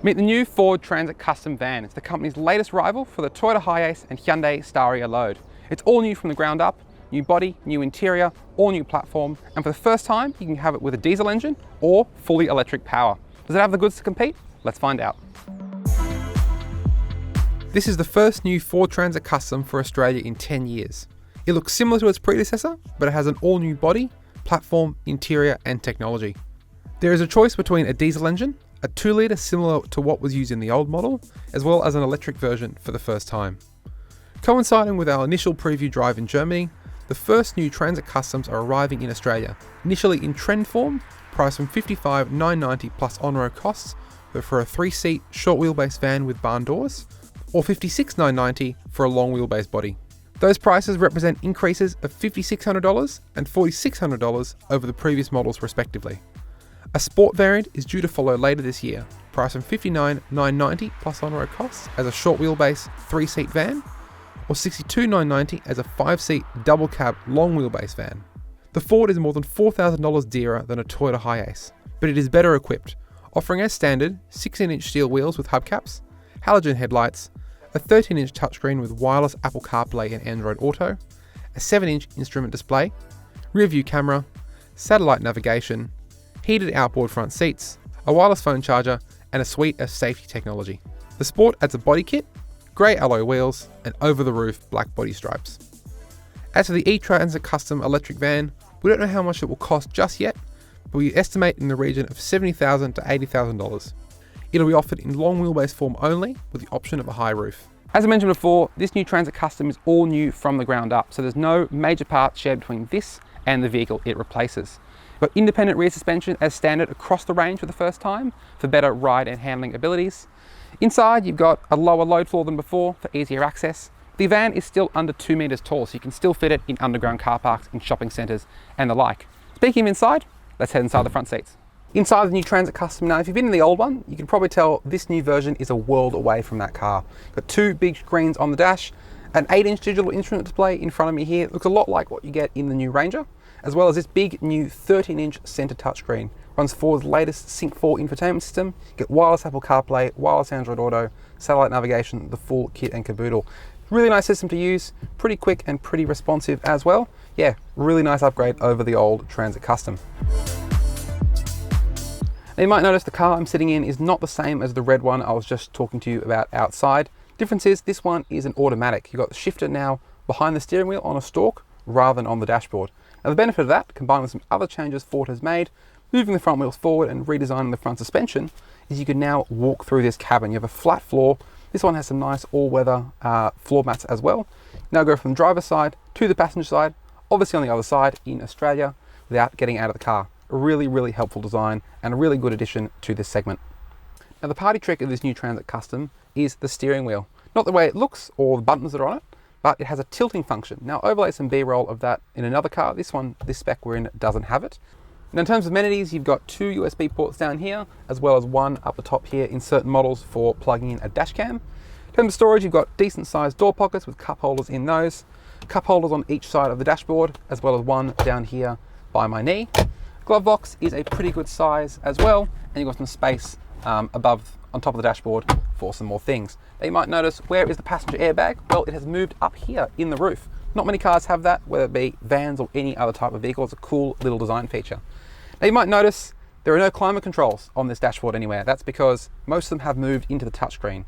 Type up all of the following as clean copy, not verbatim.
Meet the new Ford Transit Custom van. It's the company's latest rival for the Toyota HiAce and Hyundai Staria Load. It's all new from the ground up, new body, new interior, all new platform, and for the first time you can have it with a diesel engine or fully electric power. Does it have the goods to compete? Let's find out. This is the first new Ford Transit Custom for Australia in 10 years. It looks similar to its predecessor, but it has an all new body, platform, interior and technology. There is a choice between a diesel engine, a 2-litre similar to what was used in the old model, as well as an electric version for the first time. Coinciding with our initial preview drive in Germany, the first new Transit Customs are arriving in Australia, initially in trend form, priced from $55,990 plus on-road costs, but for a 3-seat short wheelbase van with barn doors, or $56,990 for a long wheelbase body. Those prices represent increases of $5,600 and $4,600 over the previous models respectively. A sport variant is due to follow later this year, priced from $59,990 plus on-road costs as a short wheelbase 3-seat van, or $62,990 as a 5-seat double cab long wheelbase van. The Ford is more than $4,000 dearer than a Toyota HiAce, but it is better equipped, offering as standard 16-inch steel wheels with hubcaps, halogen headlights, a 13-inch touchscreen with wireless Apple CarPlay and Android Auto, a 7-inch instrument display, rear view camera, satellite navigation, heated outboard front seats, a wireless phone charger, and a suite of safety technology. The Sport adds a body kit, grey alloy wheels, and over-the-roof black body stripes. As for the e-Transit Custom electric van, we don't know how much it will cost just yet, but we estimate in the region of $70,000 to $80,000. It'll be offered in long wheelbase form only, with the option of a high roof. As I mentioned before, this new Transit Custom is all new from the ground up, so there's no major parts shared between this and the vehicle it replaces. We've got independent rear suspension as standard across the range for the first time for better ride and handling abilities. Inside you've got a lower load floor than before for easier access. The van is still under 2 meters tall, so you can still fit it in underground car parks, in shopping centres and the like. Speaking of inside, let's head inside the front seats. Inside the new Transit Custom, now if you've been in the old one, you can probably tell this new version is a world away from that car. Got 2 big screens on the dash, an 8-inch digital instrument display in front of me here. It looks a lot like what you get in the new Ranger, as well as this big new 13-inch center touchscreen. Runs Ford's latest Sync 4 infotainment system. You get wireless Apple CarPlay, wireless Android Auto, satellite navigation, the full kit and caboodle. Really nice system to use, pretty quick and pretty responsive as well. Yeah, really nice upgrade over the old Transit Custom. Now you might notice the car I'm sitting in is not the same as the red one I was just talking to you about outside. Difference is this one is an automatic. You've got the shifter now behind the steering wheel on a stalk rather than on the dashboard. Now the benefit of that, combined with some other changes Ford has made, moving the front wheels forward and redesigning the front suspension, is you can now walk through this cabin. You have a flat floor. This one has some nice all-weather floor mats as well. Now go from the driver's side to the passenger side, obviously on the other side in Australia, without getting out of the car. A really, really helpful design and a really good addition to this segment. Now the party trick of this new Transit Custom is the steering wheel. Not the way it looks or the buttons that are on it, but it has a tilting function. Now overlay some B-roll of that in another car. This spec we're in doesn't have it. And in terms of amenities, you've got 2 USB ports down here, as well as 1 up the top here in certain models for plugging in a dash cam. In terms of storage, you've got decent sized door pockets with cup holders in those. Cup holders on each side of the dashboard, as well as 1 down here by my knee. Glove box is a pretty good size as well, and you've got some space on top of the dashboard for some more things. Now you might notice, where is the passenger airbag? Well, it has moved up here in the roof. Not many cars have that, whether it be vans or any other type of vehicle. It's a cool little design feature. Now you might notice there are no climate controls on this dashboard anywhere. That's because most of them have moved into the touchscreen.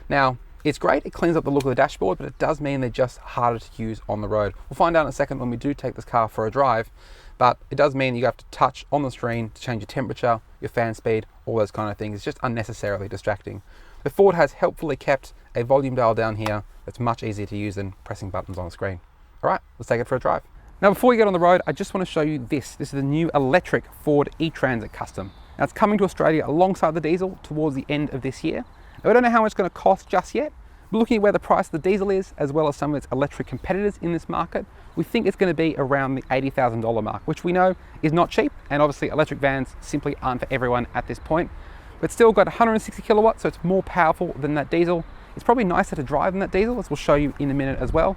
Now, it's great, it cleans up the look of the dashboard, but it does mean they're just harder to use on the road. We'll find out in a second when we do take this car for a drive, but it does mean you have to touch on the screen to change your temperature, your fan speed, all those kind of things. It's just unnecessarily distracting. The Ford has helpfully kept a volume dial down here that's much easier to use than pressing buttons on a screen. All right, let's take it for a drive. Now before we get on the road, I just want to show you this. This is the new electric Ford e-Transit Custom. Now it's coming to Australia alongside the diesel towards the end of this year. Now, I don't know how much it's going to cost just yet, but looking at where the price of the diesel is, as well as some of its electric competitors in this market, we think it's going to be around the $80,000 mark, which we know is not cheap, and obviously electric vans simply aren't for everyone at this point. But still got 160 kilowatts, so it's more powerful than that diesel. It's probably nicer to drive than that diesel, as we'll show you in a minute as well.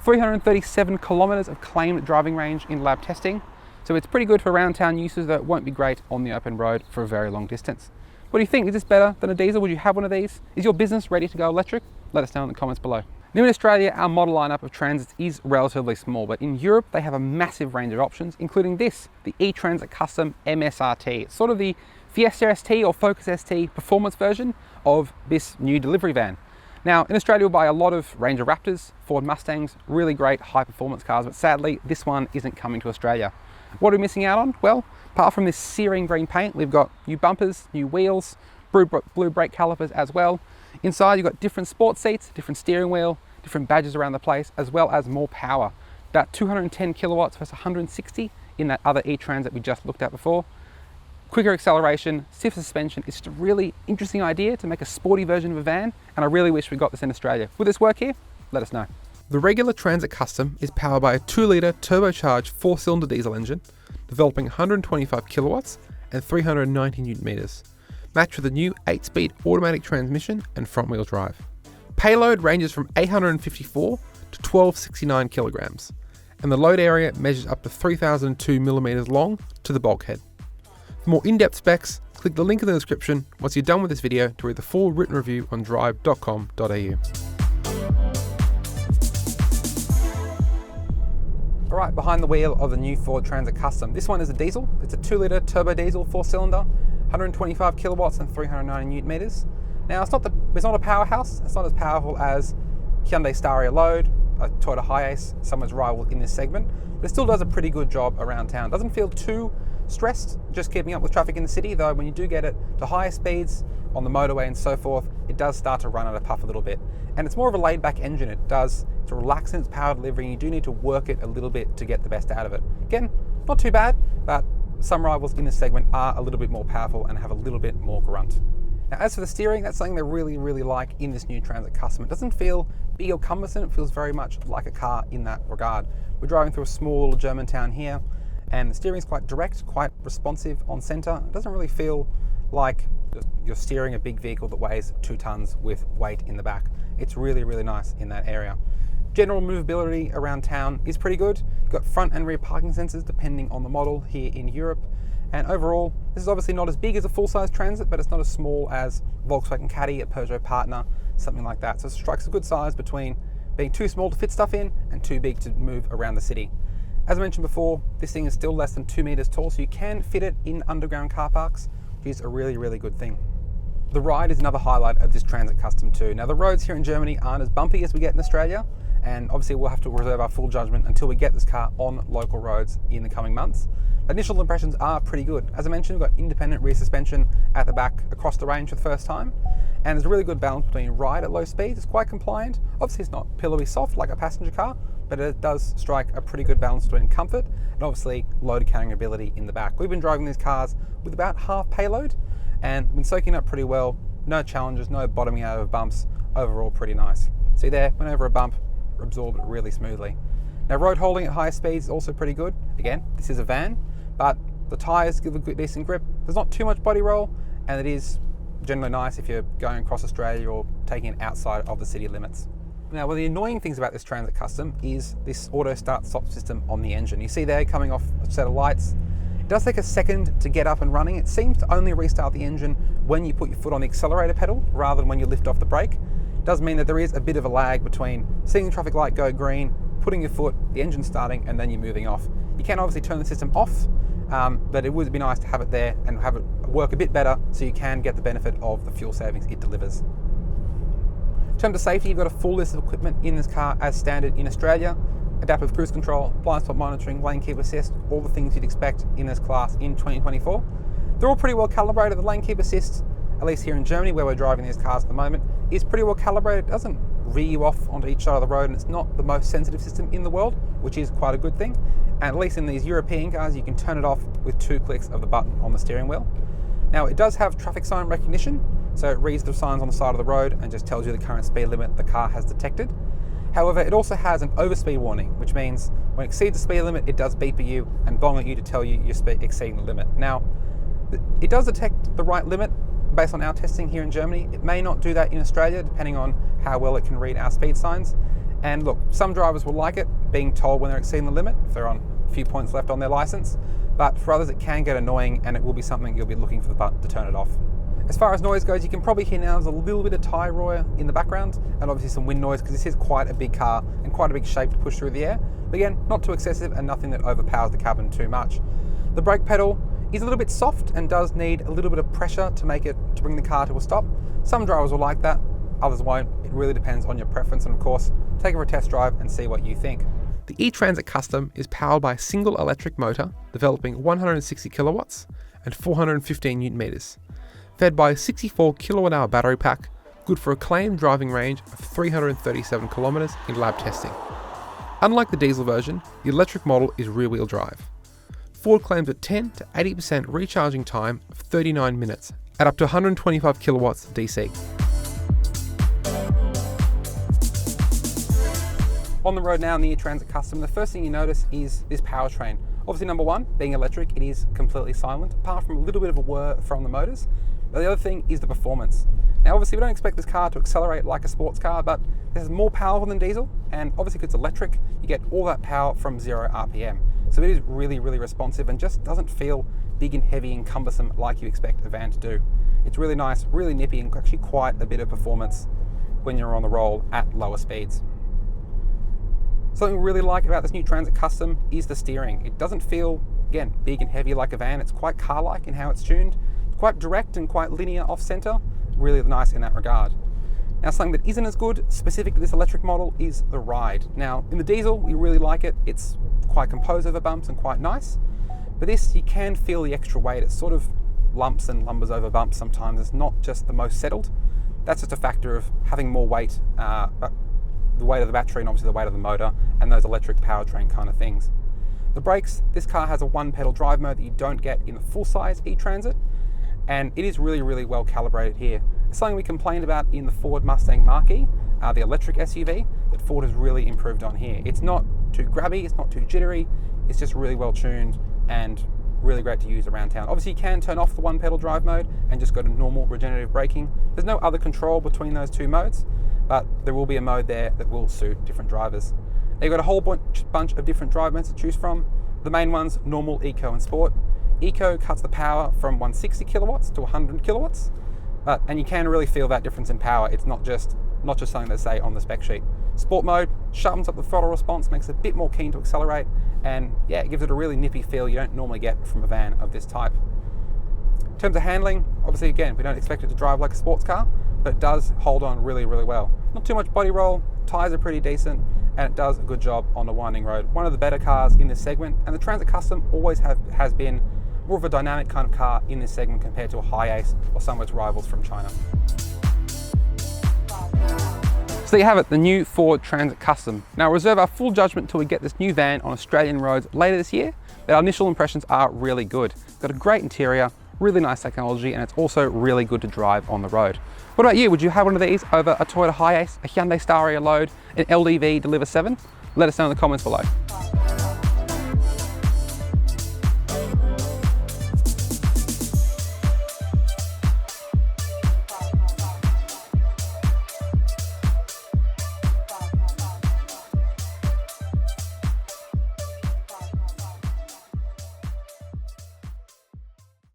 337 kilometers of claimed driving range in lab testing, so it's pretty good for around town uses, though it won't be great on the open road for a very long distance. What do you think? Is this better than a diesel? Would you have one of these? Is your business ready to go electric? Let us know in the comments below. New in Australia, our model lineup of Transits is relatively small, but in Europe, they have a massive range of options, including this, the eTransit Custom MSRT. It's sort of the Fiesta ST or Focus ST performance version of this new delivery van. Now, in Australia, we'll buy a lot of Ranger Raptors, Ford Mustangs, really great high performance cars, but sadly, this one isn't coming to Australia. What are we missing out on? Well, apart from this searing green paint, we've got new bumpers, new wheels, blue brake calipers as well. Inside, you've got different sports seats, different steering wheel, different badges around the place, as well as more power. About 210 kilowatts versus 160 in that other e-Transit we just looked at before. Quicker acceleration, stiff suspension. It's just a really interesting idea to make a sporty version of a van, and I really wish we got this in Australia. Will this work here? Let us know. The regular Transit Custom is powered by a 2-litre turbocharged 4-cylinder diesel engine, developing 125 kilowatts and 390 newton meters, matched with a new 8-speed automatic transmission and front-wheel drive. Payload ranges from 854 to 1269 kilograms, and the load area measures up to 3002 millimeters long to the bulkhead. For more in-depth specs, click the link in the description once you're done with this video to read the full written review on Drive.com.au. Alright, behind the wheel of the new Ford Transit Custom. This one is a diesel. It's a 2-litre turbo diesel 4-cylinder, 125 kilowatts and 390 newton meters. Now, it's not a powerhouse. It's not as powerful as Hyundai Staria Load, a Toyota HiAce, someone's rival in this segment, but it still does a pretty good job around town. It doesn't feel too stressed just keeping up with traffic in the city, though when you do get it to higher speeds on the motorway and so forth, it does start to run at a puff a little bit. And it's more of a laid-back engine. It's relaxed in its power delivery, and you do need to work it a little bit to get the best out of it. Again, not too bad, but some rivals in this segment are a little bit more powerful and have a little bit more grunt. Now, as for the steering, that's something they really, really like in this new Transit Custom. It doesn't feel big or cumbersome. It feels very much like a car in that regard. We're driving through a small little German town here, and the steering is quite direct, quite responsive on center. It doesn't really feel like you're steering a big vehicle that weighs 2 tons with weight in the back. It's really, really nice in that area. General movability around town is pretty good. You've got front and rear parking sensors depending on the model here in Europe. And overall, this is obviously not as big as a full-size Transit, but it's not as small as Volkswagen Caddy, a Peugeot partner, something like that. So it strikes a good size between being too small to fit stuff in and too big to move around the city. As I mentioned before, this thing is still less than 2 meters tall, so you can fit it in underground car parks, which is a really, really good thing. The ride is another highlight of this Transit Custom too. Now, the roads here in Germany aren't as bumpy as we get in Australia, and obviously we'll have to reserve our full judgment until we get this car on local roads in the coming months. Initial impressions are pretty good. As I mentioned, we've got independent rear suspension at the back across the range for the first time, and there's a really good balance between ride at low speeds. It's quite compliant. Obviously, it's not pillowy soft like a passenger car, but it does strike a pretty good balance between comfort and obviously load carrying ability in the back. We've been driving these cars with about half payload and been soaking up pretty well. No challenges, no bottoming out of bumps. Overall, pretty nice. See there, went over a bump, absorbed it really smoothly. Now, road holding at higher speeds is also pretty good. Again, this is a van, but the tyres give a good, decent grip. There's not too much body roll, and it is generally nice if you're going across Australia or taking it outside of the city limits. Now, one of the annoying things about this Transit Custom is this auto start-stop system on the engine. You see there coming off a set of lights. It does take a second to get up and running. It seems to only restart the engine when you put your foot on the accelerator pedal rather than when you lift off the brake. It does mean that there is a bit of a lag between seeing the traffic light go green, putting your foot, the engine starting, and then you moving off. You can obviously turn the system off, but it would be nice to have it there and have it work a bit better so you can get the benefit of the fuel savings it delivers. In terms of safety, you've got a full list of equipment in this car as standard in Australia. Adaptive cruise control, blind spot monitoring, lane keep assist, all the things you'd expect in this class in 2024. They're all pretty well calibrated. The lane keep assist, at least here in Germany where we're driving these cars at the moment, is pretty well calibrated. It doesn't rear you off onto each side of the road, and it's not the most sensitive system in the world, which is quite a good thing. And at least in these European cars, you can turn it off with 2 clicks of the button on the steering wheel. Now, it does have traffic sign recognition, so it reads the signs on the side of the road and just tells you the current speed limit the car has detected. However, it also has an overspeed warning, which means when it exceeds the speed limit, it does beep at you and bong at you to tell you you're exceeding the limit. Now, it does detect the right limit based on our testing here in Germany. It may not do that in Australia, depending on how well it can read our speed signs. And look, some drivers will like it, being told when they're exceeding the limit, if they're on a few points left on their license. But for others, it can get annoying, and it will be something you'll be looking for the button to turn it off. As far as noise goes, you can probably hear now there's a little bit of tyre roar in the background and obviously some wind noise because this is quite a big car and quite a big shape to push through the air. But again, not too excessive and nothing that overpowers the cabin too much. The brake pedal is a little bit soft and does need a little bit of pressure to bring the car to a stop. Some drivers will like that, others won't. It really depends on your preference, and of course, take it for a test drive and see what you think. The E-Transit Custom is powered by a single electric motor developing 160 kilowatts and 415 newton meters, fed by a 64 kilowatt hour battery pack, good for a claimed driving range of 337 kilometers in lab testing. Unlike the diesel version, the electric model is rear-wheel drive. Ford claims a 10 to 80% recharging time of 39 minutes at up to 125 kilowatts DC. On the road now in the E-Transit Custom, the first thing you notice is this powertrain. Obviously, number one, being electric, it is completely silent, apart from a little bit of a whir from the motors. But the other thing is the performance. Now, obviously, we don't expect this car to accelerate like a sports car, but this is more powerful than diesel, and obviously, because it's electric, you get all that power from 0 RPM. So it is really, really responsive and just doesn't feel big and heavy and cumbersome like you expect a van to do. It's really nice, really nippy, and actually quite a bit of performance when you're on the roll at lower speeds. Something we really like about this new Transit Custom is the steering. It doesn't feel, again, big and heavy like a van. It's quite car-like in how it's tuned. It's quite direct and quite linear off-center. Really nice in that regard. Now, something that isn't as good, specific to this electric model, is the ride. Now, in the diesel, we really like it. It's quite composed over bumps and quite nice. But this, you can feel the extra weight. It sort of lumps and lumbers over bumps sometimes. It's not just the most settled. That's just a factor of having more weight, the weight of the battery and obviously the weight of the motor and those electric powertrain kind of things. The brakes, this car has a one pedal drive mode that you don't get in the full size E-Transit, and it is really, really well calibrated here. It's something we complained about in the Ford Mustang Mach-E, the electric SUV, that Ford has really improved on here. It's not too grabby, it's not too jittery, it's just really well tuned and really great to use around town. Obviously, you can turn off the one pedal drive mode and just go to normal regenerative braking. There's no other control between those two modes, but there will be a mode there that will suit different drivers. Now, you've got a whole bunch of different drive modes to choose from. The main ones, normal, eco and sport. Eco cuts the power from 160 kilowatts to 100 kilowatts, and you can really feel that difference in power. It's not just something they say on the spec sheet. Sport mode sharpens up the throttle response, makes it a bit more keen to accelerate, and yeah, it gives it a really nippy feel you don't normally get from a van of this type. In terms of handling, obviously again, we don't expect it to drive like a sports car, but it does hold on really, really well. Not too much body roll, tyres are pretty decent, and it does a good job on the winding road. One of the better cars in this segment, and the Transit Custom always has been more of a dynamic kind of car in this segment compared to a HiAce or some of its rivals from China. So there you have it, the new Ford Transit Custom. Now, reserve our full judgment until we get this new van on Australian roads later this year, but our initial impressions are really good. It's got a great interior, really nice technology, and it's also really good to drive on the road. What about you? Would you have one of these over a Toyota HiAce, a Hyundai Staria Load, an LDV Deliver 7? Let us know in the comments below.